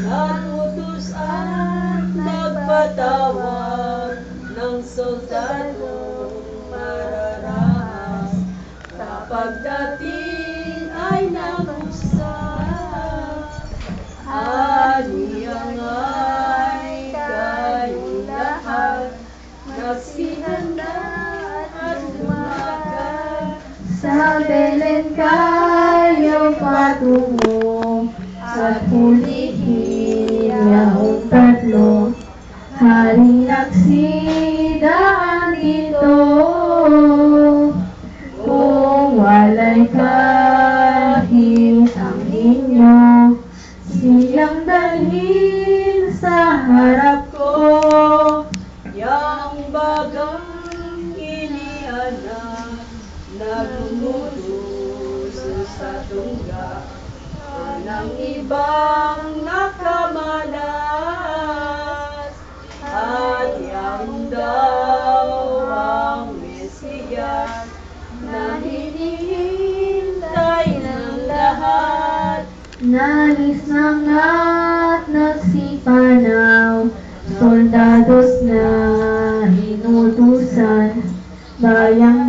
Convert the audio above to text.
Nagutos at nagpatawag ng soldadong mararahas. Sa pagdating ay nag-usap, aliyangay kayong lahat, nagsinanda at lumakad. Sa Belen kayo patungo at hulihin yaong tatlo. Haring nagsidaan dito, kung walay kahit ang inyo, silang dalhin sa harap ko. Yang bagang inianak na lumutos sa tungga, walang ibang nakamalas, at yan daw ang Mesiyas na hinihintay ng lahat. Nais na nga't nagsipanaw, soldados na inutusan, bayang